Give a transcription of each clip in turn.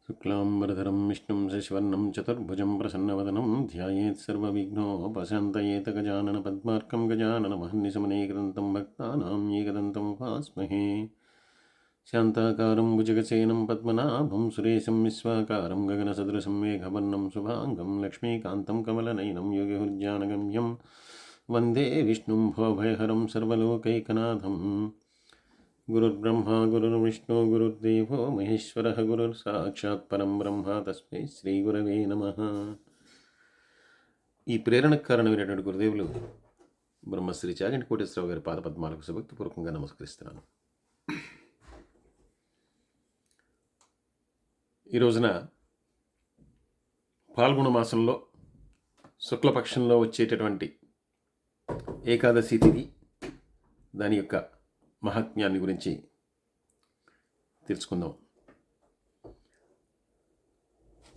శుక్లాంబరధరం విష్ణుం శశివర్ణం చతుర్భుజం ప్రసన్నవదనం ధ్యాయేత్ సర్వవిఘ్నోపశాంతయేత గజానన పద్మార్కం గజాననమహర్నిశమనేకదంతం భక్తానాం ఏకదంతం ఉపాస్మహే. శాంతాకారం భుజగసేనం పద్మనాభం సురేశం విశ్వాకారం గగనసదృశం మేఘవర్ణం శుభాంగం లక్ష్మీకాంతం కమలనయనం యోగిహుర్జానగమ్యం వందే విష్ణుం భవభయహరం సర్వలోకైకనాథం. గురుర్బ్రహ్మ గురుర్విష్ణు గురుర్దేవో మహేశ్వర గురుర్సాక్షాత్ పరం బ్రహ్మ తస్మై శ్రీ గురవే నమః. ఈ ప్రేరణకు కారణమైనటువంటి గురుదేవులు బ్రహ్మశ్రీ చాగంటి కోటేశ్వరరావు గారి పాదపద్మాలకు సుభక్తిపూర్వకంగా నమస్కరిస్తున్నాను. ఈ రోజున పాల్గొన మాసంలో శుక్లపక్షంలో వచ్చేటటువంటి ఏకాదశి తిథి, దాని యొక్క మహాత్మ్యాన్ని గురించి తెలుసుకుందాం.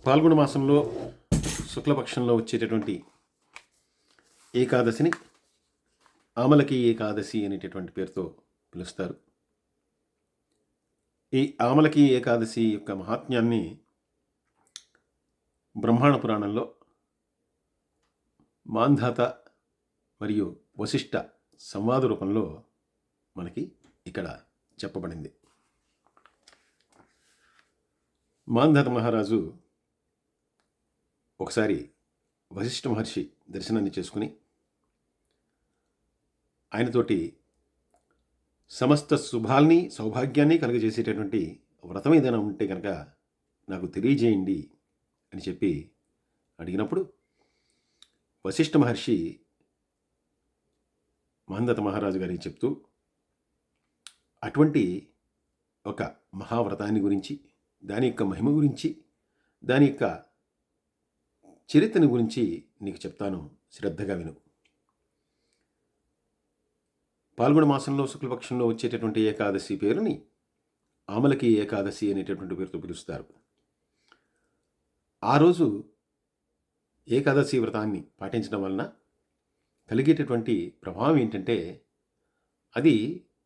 పాల్గొన మాసంలో శుక్లపక్షంలో వచ్చేటటువంటి ఏకాదశిని ఆమలకి ఏకాదశి అనేటటువంటి పేరుతో పిలుస్తారు. ఈ ఆమలకి ఏకాదశి యొక్క మహాత్మ్యాన్ని బ్రహ్మాండ పురాణంలో మాంధాత మరియు వశిష్ఠ సంవాద రూపంలో మనకి ఇక్కడ చెప్పబడింది. మాంధాత మహారాజు ఒకసారి వశిష్ఠ మహర్షి దర్శనాన్ని చేసుకుని ఆయనతోటి సమస్త శుభాల్ని సౌభాగ్యాన్ని కలుగజేసేటటువంటి వ్రతం ఏదైనా ఉంటే కనుక నాకు తెలియజేయండి అని చెప్పి అడిగినప్పుడు వశిష్ఠ మహర్షి మాంధాత మహారాజు గారికి చెప్తూ అటువంటి ఒక మహావ్రతాన్ని గురించి, దాని యొక్క మహిమ గురించి, దాని యొక్క చరిత్రని గురించి నీకు చెప్తాను, శ్రద్ధగా విను. పాల్గొన మాసంలో శుక్లపక్షంలో వచ్చేటటువంటి ఏకాదశి పేరుని ఆమలకి ఏకాదశి అనేటటువంటి పేరుతో పిలుస్తారు. ఆ రోజు ఏకాదశి వ్రతాన్ని పాటించడం వలన కలిగేటటువంటి ప్రభావం ఏంటంటే, అది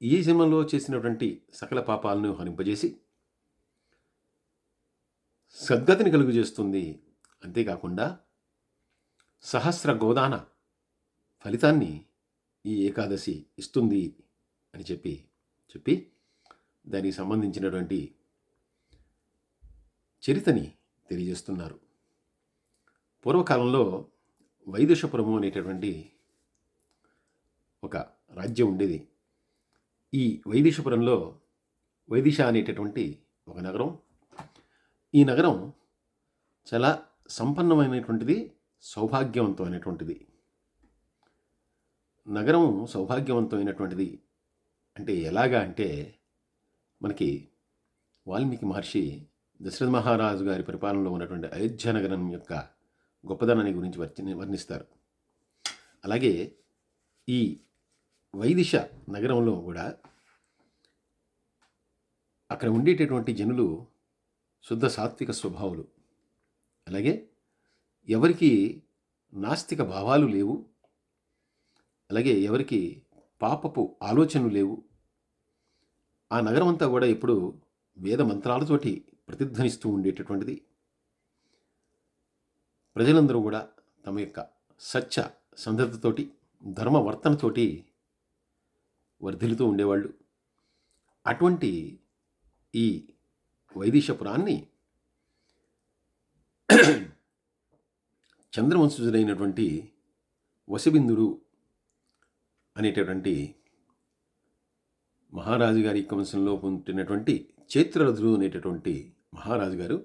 ఈ జన్మలో చేసినటువంటి సకల పాపాలను హరింపజేసి సద్గతిని కలుగజేస్తుంది. అంతేకాకుండా సహస్ర గోదాన ఫలితాన్ని ఈ ఏకాదశి ఇస్తుంది అని చెప్పి దానికి సంబంధించినటువంటి చరిత్రని తెలియజేస్తున్నారు. పూర్వకాలంలో వైదుషపురము అనేటటువంటి ఒక రాజ్యం ఉండేది. ఈ వైదిషపురంలో వైదిష అనేటటువంటి ఒక నగరం. ఈ నగరం చాలా సంపన్నమైనటువంటిది, సౌభాగ్యవంతమైనటువంటిది. నగరం సౌభాగ్యవంతమైనటువంటిది అంటే ఎలాగా అంటే, మనకి వాల్మీకి మహర్షి దశరథ మహారాజు గారి పరిపాలనలో ఉన్నటువంటి అయోధ్య నగరం యొక్క గొప్పదనాన్ని గురించి వర్ణిస్తారు. అలాగే ఈ వైదిష నగరంలో కూడా అక్కడ ఉండేటటువంటి జనులు శుద్ధ సాత్విక స్వభావులు. అలాగే ఎవరికి నాస్తిక భావాలు లేవు, అలాగే ఎవరికి పాపపు ఆలోచనలు లేవు. ఆ నగరం అంతా కూడా ఎప్పుడు వేద మంత్రాలతోటి ప్రతిధ్వనిస్తూ ఉండేటటువంటిది. ప్రజలందరూ కూడా తమ యొక్క సత్య సంధతతోటి, ధర్మవర్తనతోటి వర్ధిల్లుతూ ఉండేవాళ్ళు. అటువంటి ఈ వైదిషపురాన్ని చంద్రవంశజుడైనటువంటి వశిబిందుడు అనేటటువంటి మహారాజు గారి యొక్క వంశంలో పుట్టినటువంటి చైత్రరథుడు అనేటటువంటి మహారాజు గారు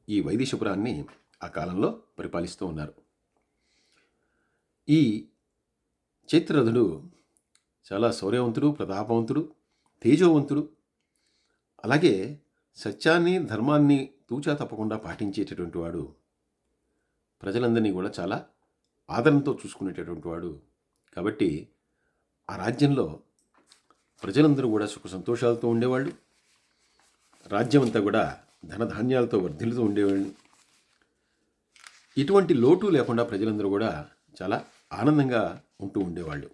ఈ వైదిషపురాన్ని ఆ కాలంలో పరిపాలిస్తూ ఉన్నారు. ఈ చైత్రరథుడు చాలా శౌర్యవంతుడు, ప్రతాపవంతుడు, తేజోవంతుడు. అలాగే సత్యాన్ని, ధర్మాన్ని తూచా తప్పకుండా పాటించేటటువంటి వాడు. ప్రజలందరినీ కూడా చాలా ఆదరణతో చూసుకునేటటువంటి వాడు. కాబట్టి ఆ రాజ్యంలో ప్రజలందరూ కూడా సుఖ సంతోషాలతో ఉండేవాళ్ళు. రాజ్యం అంతా కూడా ధనధాన్యాలతో వర్ధిల్లుతూ ఉండేవాళ్ళు. ఇటువంటి లోటు లేకుండా ప్రజలందరూ కూడా చాలా ఆనందంగా ఉంటూ ఉండేవాళ్ళు.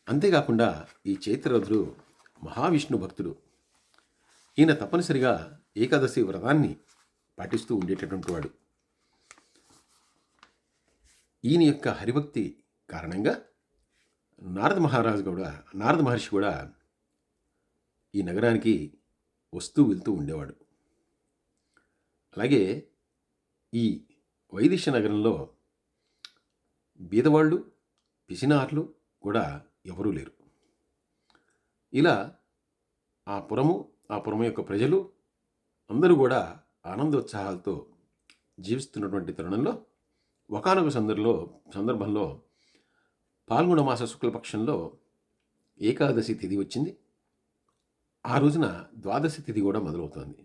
అంతేకాకుండా ఈ చైత్రరథుడు మహావిష్ణు భక్తుడు. ఈయన తప్పనిసరిగా ఏకాదశి వ్రతాన్ని పాటిస్తూ ఉండేటటువంటి వాడు. ఈయన యొక్క హరిభక్తి కారణంగా నారద మహర్షి కూడా ఈ నగరానికి వస్తూ వెళ్తూ ఉండేవాడు. అలాగే ఈ వైదిశ నగరంలో బీదవాళ్ళు, పిసినార్లు కూడా ఎవరూ లేరు. ఇలా ఆ పురం యొక్క ప్రజలు అందరూ కూడా ఆనందోత్సాహాలతో జీవిస్తున్నటువంటి తరుణంలో ఒకానొక సందర్భంలో పాల్గొన మాస శుక్లపక్షంలో ఏకాదశి తిథి వచ్చింది. ఆ రోజున ద్వాదశి తిథి కూడా మొదలవుతోంది.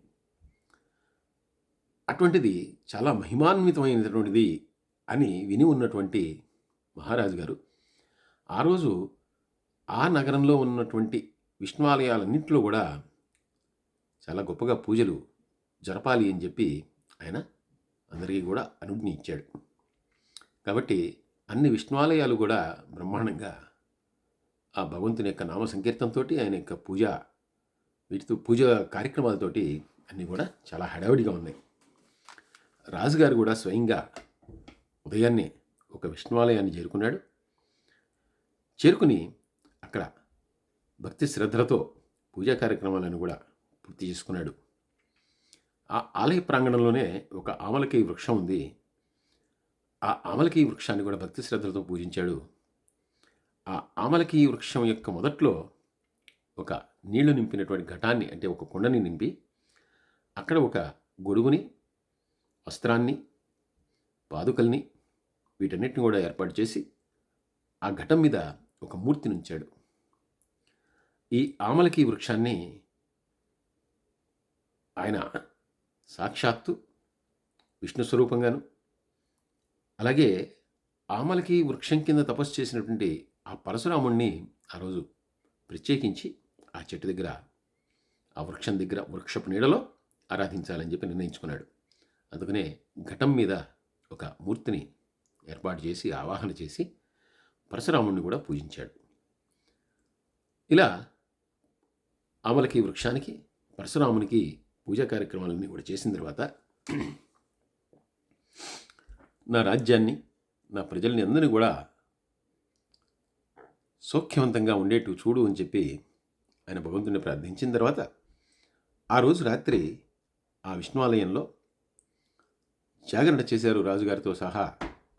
అటువంటిది చాలా మహిమాన్వితమైనటువంటిది అని విని ఉన్నటువంటి మహారాజు గారు ఆ రోజు ఆ నగరంలో ఉన్నటువంటి విష్ణువాలయాలన్నింటిలో కూడా చాలా గొప్పగా పూజలు జరపాలి అని చెప్పి ఆయన అందరికీ కూడా అనుజ్ఞ ఇచ్చాడు. కాబట్టి అన్ని విష్ణువాలయాలు కూడా బ్రహ్మాండంగా ఆ భగవంతుని యొక్క నామ సంకీర్తనతో ఆయన యొక్క పూజ కార్యక్రమాలతోటి అన్నీ కూడా చాలా హడావిడిగా ఉన్నాయి. రాజుగారు కూడా స్వయంగా ఉదయాన్నే ఒక విష్ణువాలయాన్ని చేరుకుని అక్కడ భక్తి శ్రద్ధలతో పూజా కార్యక్రమాలను కూడా పూర్తి చేసుకున్నాడు. ఆ ఆలయ ప్రాంగణంలోనే ఒక ఆమలకి వృక్షం ఉంది. ఆ ఆమలకి వృక్షాన్ని కూడా భక్తి శ్రద్ధలతో పూజించాడు. ఆ ఆమలకి వృక్షం యొక్క మొదట్లో ఒక నీళ్లు నింపినటువంటి ఘటాన్ని, అంటే ఒక కుండని నింపి అక్కడ ఒక గొడుగుని, వస్త్రాన్ని, పాదుకల్ని వీటన్నిటిని కూడా ఏర్పాటు చేసి ఆ ఘటం మీద ఒక మూర్తిని ఉంచాడు. ఈ ఆమలకి వృక్షాన్ని ఆయన సాక్షాత్తు విష్ణు స్వరూపంగాను, అలాగే ఆమలకి వృక్షం కింద తపస్సు చేసినటువంటి ఆ పరశురాముణ్ణి ఆ రోజు ప్రత్యేకించి ఆ చెట్టు దగ్గర, ఆ వృక్షం దగ్గర, వృక్షపు నీడలో ఆరాధించాలని చెప్పి నిర్ణయించుకున్నాడు. అందుకనే ఘటం మీద ఒక మూర్తిని ఏర్పాటు చేసి, ఆవాహన చేసి పరశురాముణ్ణి కూడా పూజించాడు. ఇలా ఆమలకి వృక్షానికి, పరశురామునికి పూజా కార్యక్రమాలన్నీ కూడా చేసిన తర్వాత నా రాజ్యాన్ని, నా ప్రజల్ని అందరినీ కూడా సౌఖ్యవంతంగా ఉండేట్టు చూడు అని చెప్పి ఆయన భగవంతుని ప్రార్థించిన తర్వాత ఆ రోజు రాత్రి ఆ విష్ణువాలయంలో జాగరణ చేశారు రాజుగారితో సహా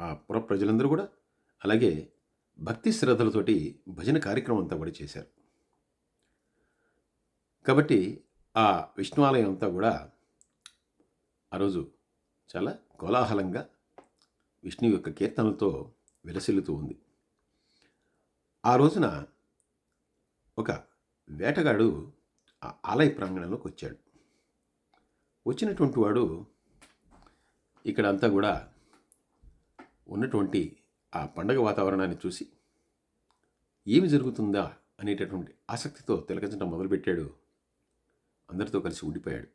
ఆ పుర ప్రజలందరూ కూడా. అలాగే భక్తి శ్రద్ధలతోటి భజన కార్యక్రమం అంతా కూడా చేశారు. కాబట్టి ఆ విష్ణువాలయం అంతా కూడా ఆ రోజు చాలా కోలాహలంగా విష్ణువు యొక్క కీర్తనలతో విలసిల్లుతూ ఉంది. ఆ రోజున ఒక వేటగాడు ఆ ఆలయ ప్రాంగణంలోకి వచ్చాడు. వచ్చినటువంటి వాడు ఇక్కడ అంతా కూడా ఉన్నటువంటి ఆ పండగ వాతావరణాన్ని చూసి ఏమి జరుగుతుందా అనేటటువంటి ఆసక్తితో తిలకించడం మొదలుపెట్టాడు. అందరితో కలిసి ఉండిపోయాడు.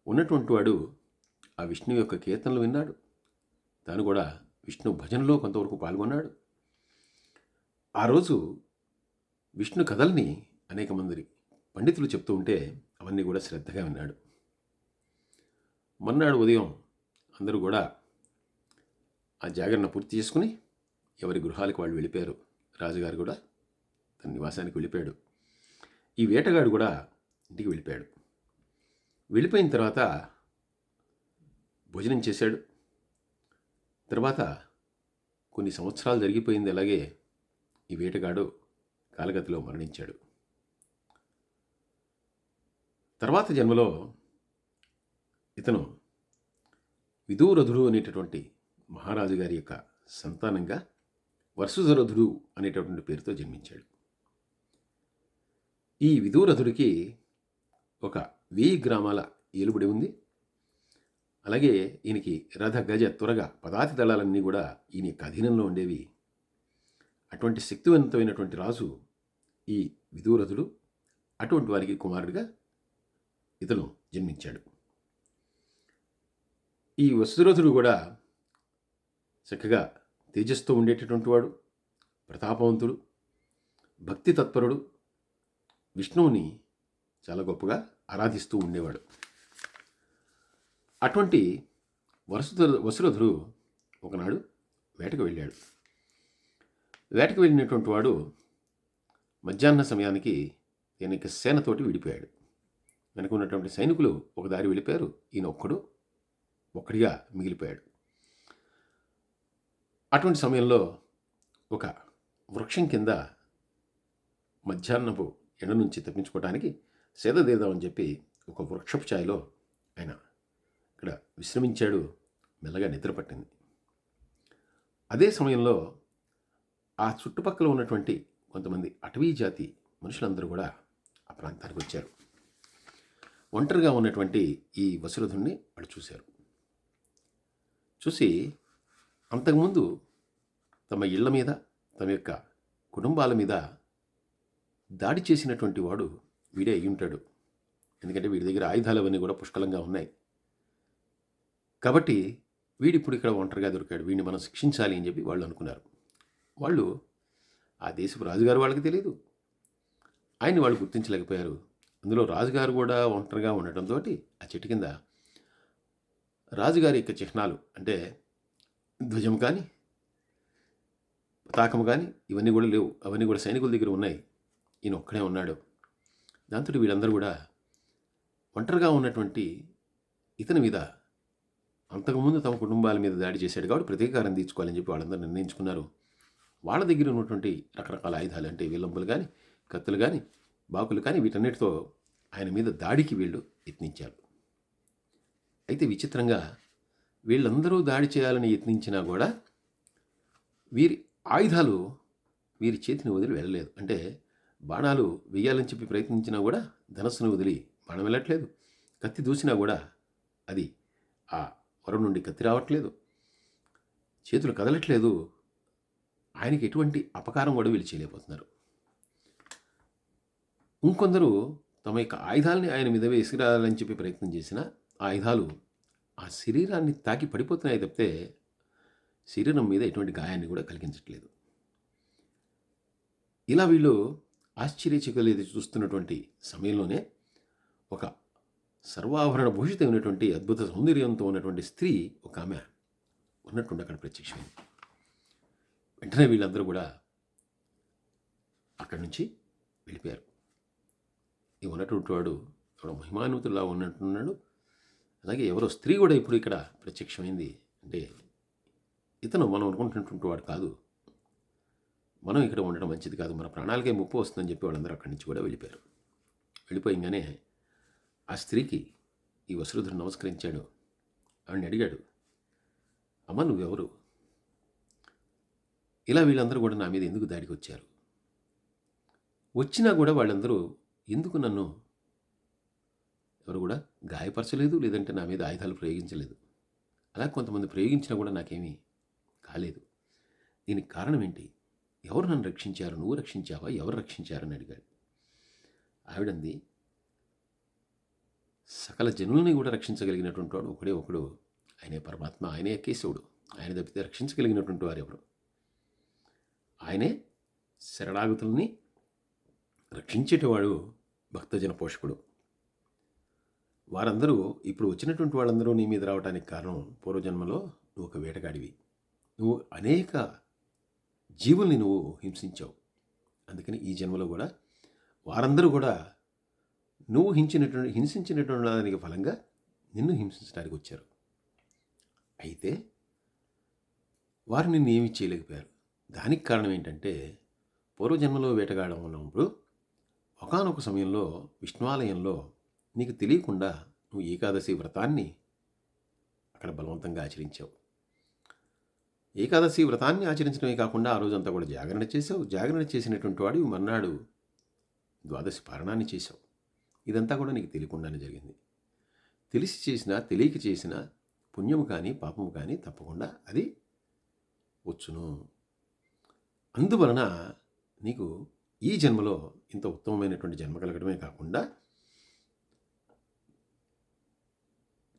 ఉన్నటువంటి వాడు ఆ విష్ణువు యొక్క కీర్తనలు విన్నాడు. తాను కూడా విష్ణు భజనలో కొంతవరకు పాల్గొన్నాడు. ఆ రోజు విష్ణు కథల్ని అనేక మంది పండితులు చెప్తూ ఉంటే అవన్నీ కూడా శ్రద్ధగా విన్నాడు. మర్నాడు ఉదయం అందరూ కూడా ఆ జాగరణ పూర్తి చేసుకుని ఎవరి గృహాలకు వాళ్ళు వెళ్ళిపోయారు. రాజుగారు కూడా తన నివాసానికి వెళ్ళిపోయాడు. ఈ వేటగాడు కూడా ఇంటికి వెళ్ళిపోయాడు. వెళ్ళిపోయిన తర్వాత భోజనం చేశాడు. తర్వాత కొన్ని సంవత్సరాలు జరిగిపోయింది. అలాగే ఈ వేటగాడు కాలగతిలో మరణించాడు. తర్వాత జన్మలో ఇతను విదూరథుడు అనేటటువంటి మహారాజు గారి యొక్క సంతానంగా వసుధరథుడు అనేటటువంటి పేరుతో జన్మించాడు. ఈ విదూరథుడికి ఒక 1000 గ్రామాల ఏలుబడి ఉంది. అలాగే ఈయనకి రథ, గజ, త్వరగ, పదాతి దళాలన్నీ కూడా ఈయన యొక్క అధీనంలో ఉండేవి. అటువంటి శక్తివంతమైనటువంటి రాజు ఈ విదూరథుడు. అటువంటి వారికి కుమారుడిగా ఇతను జన్మించాడు. ఈ వసురథుడు కూడా చక్కగా తేజస్తో ఉండేటటువంటి వాడు, ప్రతాపవంతుడు, భక్తి తత్పరుడు, విష్ణువుని చాలా గొప్పగా ఆరాధిస్తూ ఉండేవాడు. అటువంటి వసురధుడు ఒకనాడు వేటకు వెళ్ళాడు. వేటకు వెళ్ళినటువంటి వాడు మధ్యాహ్న సమయానికి ఈయనకి సేనతోటి విడిపోయాడు. వెనక ఉన్నటువంటి సైనికులు ఒక దారి వెళ్ళిపోయారు, ఈయన ఒక్కడిగా మిగిలిపోయాడు. అటువంటి సమయంలో ఒక వృక్షం కింద మధ్యాహ్నపు ఎండ నుంచి తప్పించుకోవడానికి సేదదీద్దామని చెప్పి ఒక వృక్షపు ఛాయలో ఆయన ఇక్కడ విశ్రమించాడు. మెల్లగా నిద్ర పట్టింది. అదే సమయంలో ఆ చుట్టుపక్కల ఉన్నటువంటి కొంతమంది అటవీ జాతి మనుషులందరూ కూడా ఆ ప్రాంతానికి వచ్చారు. ఒంటరిగా ఉన్నటువంటి ఈ వసురధుణ్ణి వాళ్ళు చూశారు. చూసి అంతకుముందు తమ ఇళ్ల మీద, తమ యొక్క కుటుంబాల మీద దాడి చేసినటువంటి వాడు వీడే అయి ఉంటాడు. ఎందుకంటే వీడి దగ్గర ఆయుధాలు అవన్నీ కూడా పుష్కలంగా ఉన్నాయి. కాబట్టి వీడిప్పుడు ఇక్కడ ఒంటరిగా దొరికాడు, వీడిని మనం శిక్షించాలి అని చెప్పి వాళ్ళు అనుకున్నారు. వాళ్ళు ఆ దేశపు రాజుగారు వాళ్ళకి తెలియదు, ఆయన్ని వాళ్ళు గుర్తించలేకపోయారు. అందులో రాజుగారు కూడా ఒంటరిగా ఉండటంతో ఆ చెట్టు కింద రాజుగారి యొక్క చిహ్నాలు అంటే ధ్వజం కానీ పతాకము కానీ ఇవన్నీ కూడా లేవు. అవన్నీ కూడా సైనికుల దగ్గర ఉన్నాయి. ఈయన ఒక్కడే ఉన్నాడు. దాంతో వీళ్ళందరూ కూడా ఒంటరిగా ఉన్నటువంటి ఇతని మీద అంతకుముందు తమ కుటుంబాల మీద దాడి చేశాడు కాబట్టి ప్రతీకారం తీర్చుకోవాలని చెప్పి వాళ్ళందరూ నిర్ణయించుకున్నారు. వాళ్ళ దగ్గర ఉన్నటువంటి రకరకాల ఆయుధాలు అంటే విల్లంబులు కానీ, కత్తులు కానీ, బాకులు కానీ వీటన్నిటితో ఆయన మీద దాడికి వీళ్ళు యత్నించారు. అయితే విచిత్రంగా వీళ్ళందరూ దాడి చేయాలని యత్నించినా కూడా వీరి ఆయుధాలు వీరి చేతిని వదిలి వెళ్ళలేదు. అంటే బాణాలు వెయ్యాలని చెప్పి ప్రయత్నించినా కూడా ధనస్సును వదిలి బాణం వెళ్ళట్లేదు. కత్తి దూసినా కూడా అది ఆ వరం నుండి కత్తి రావట్లేదు, చేతులు కదలట్లేదు. ఆయనకి ఎటువంటి అపకారం కూడా వీళ్ళు చేయలేకపోతున్నారు. ఇంకొందరు తమ యొక్క ఆయుధాలని ఆయన మీద విసిరాలని చెప్పి ప్రయత్నం చేసిన ఆయుధాలు ఆ శరీరాన్ని తాకి పడిపోతున్నాయి తప్పితే శరీరం మీద ఎటువంటి గాయాన్ని కూడా కలిగించట్లేదు. ఇలా వీళ్ళు ఆశ్చర్యచకితులైతే చూస్తున్నటువంటి సమయంలోనే ఒక సర్వాభరణ భూషితమైనటువంటి అద్భుత సౌందర్యంతో ఉన్నటువంటి స్త్రీ ఒక ఆమె ఉన్నట్టుండి అక్కడ ప్రత్యక్షమైంది. వెంటనే వీళ్ళందరూ కూడా అక్కడి నుంచి వెళ్ళిపోయారు. ఈ ఉన్నటువంటి వాడు ఎవరో మహిమాన్వితులా ఉన్నట్టున్నాడు. అలాగే ఎవరో స్త్రీ కూడా ఇప్పుడు ఇక్కడ ప్రత్యక్షమైంది. అంటే ఇతను మనం అనుకుంటున్నటువంటి వాడు కాదు, మనం ఇక్కడ ఉండడం మంచిది కాదు, మన ప్రాణాలకే ముప్పు వస్తుందని చెప్పి వాళ్ళందరూ అక్కడి నుంచి కూడా వెళ్ళిపోయారు. వెళ్ళిపోయింగానే ఆ స్త్రీకి ఈ వసురుధుడు నమస్కరించాడు. ఆవిడని అడిగాడు, అమ్మ నువ్వెవరు? ఇలా వీళ్ళందరూ కూడా నా మీద ఎందుకు దాడికి వచ్చారు? వచ్చినా కూడా వాళ్ళందరూ ఎందుకు నన్ను ఎవరు కూడా గాయపరచలేదు, లేదంటే నా మీద ఆయుధాలు ప్రయోగించలేదు. అలా కొంతమంది ప్రయోగించినా కూడా నాకేమీ కాలేదు. దీనికి కారణం ఏంటి? ఎవరు నన్ను రక్షించారు? నువ్వు రక్షించావా? ఎవరు రక్షించారని అడిగాడు. ఆవిడంది, సకల జనుల్ని కూడా రక్షించగలిగినటువంటి వాడు ఒకడు, ఆయనే పరమాత్మ, ఆయనే కేశవుడు. ఆయన తప్పితే రక్షించగలిగినటువంటి వారు ఎవరు? ఆయనే శరణాగతుల్ని రక్షించేటవాడు, భక్తజన పోషకుడు. వారందరూ ఇప్పుడు వచ్చినటువంటి వాళ్ళందరూ నీ మీద రావడానికి కారణం పూర్వజన్మలో నువ్వు ఒక వేటగాడివి. నువ్వు అనేక జీవుల్ని నువ్వు హింసించావు. అందుకని ఈ జన్మలో కూడా వారందరూ కూడా నువ్వు హింసించినటువంటి దానికి ఫలంగా నిన్ను హింసించడానికి వచ్చారు. అయితే వారు నిన్ను ఏమీ చేయలేకపోయారు. దానికి కారణం ఏంటంటే పూర్వజన్మలో వేటగాడడం ఉన్నప్పుడు ఒకానొక సమయంలో విష్ణువాలయంలో నీకు తెలియకుండా నువ్వు ఏకాదశి వ్రతాన్ని అక్కడ బలవంతంగా ఆచరించావు. ఏకాదశి వ్రతాన్ని ఆచరించడమే కాకుండా ఆ రోజంతా కూడా జాగరణ చేసావు. జాగరణ చేసినటువంటి వాడు మర్నాడు ద్వాదశి పారణాన్ని చేశావు. ఇదంతా కూడా నీకు తెలియకుండానే జరిగింది. తెలిసి చేసినా తెలియక చేసిన పుణ్యము కానీ పాపము కానీ తప్పకుండా అది వచ్చును. అందువలన నీకు ఈ జన్మలో ఇంత ఉత్తమమైనటువంటి జన్మ కలగడమే కాకుండా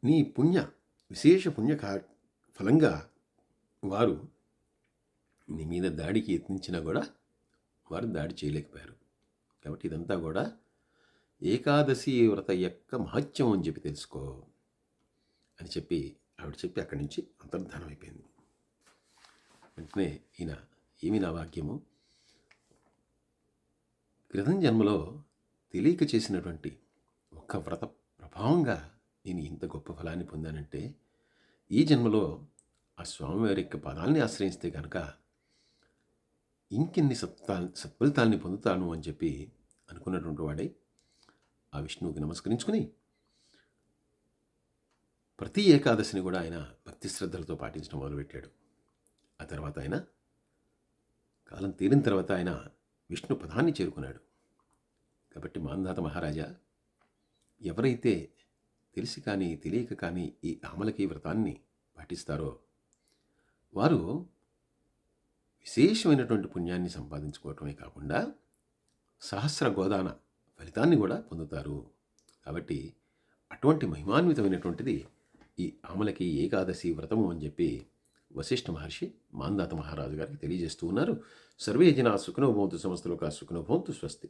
నీ విశేష పుణ్య ఫలంగా వారు నీ మీద దాడికి యత్నించినా కూడా వారు దాడి చేయలేకపోయారు. కాబట్టి ఇదంతా కూడా ఏకాదశి వ్రత యొక్క మహత్యం అని చెప్పి తెలుసుకో అని చెప్పి ఆవిడ చెప్పి అక్కడి నుంచి అంతర్ధానం అయిపోయింది. వెంటనే ఈయన ఏమి నా భాగ్యము, క్రితం జన్మలో తెలియక చేసినటువంటి ఒక్క వ్రత ప్రభావంగా నేను ఇంత గొప్ప ఫలాన్ని పొందానంటే ఈ జన్మలో ఆ స్వామివారి యొక్క పదాల్ని ఆశ్రయిస్తే కనుక ఇంకెన్ని సత్ఫలితాల్ని పొందుతాను అని చెప్పి అనుకున్నటువంటి వాడే ఆ విష్ణువుకి నమస్కరించుకుని ప్రతి ఏకాదశిని కూడా ఆయన భక్తి శ్రద్ధలతో పాటించడం మొదలుపెట్టాడు. ఆ తర్వాత ఆయన కాలం తీరిన తర్వాత ఆయన విష్ణు పదాన్ని చేరుకున్నాడు. కాబట్టి మాంధాత మహారాజా, ఎవరైతే తెలిసి కానీ తెలియక కానీ ఈ ఆమలకి వ్రతాన్ని పాటిస్తారో వారు విశేషమైనటువంటి పుణ్యాన్ని సంపాదించుకోవటమే కాకుండా సహస్ర గోదాన ఫలితాన్ని కూడా పొందుతారు. కాబట్టి అటువంటి మహిమాన్వితమైనటువంటిది ఈ ఆమలకి ఏకాదశి వ్రతము అని చెప్పి వశిష్ఠ మహర్షి మాంధాత మహారాజు గారికి తెలియజేస్తూ ఉన్నారు. సర్వే జనా సుఖినో భవంతు, సమస్తలోకా సుఖినో భవంతు. స్వస్తి.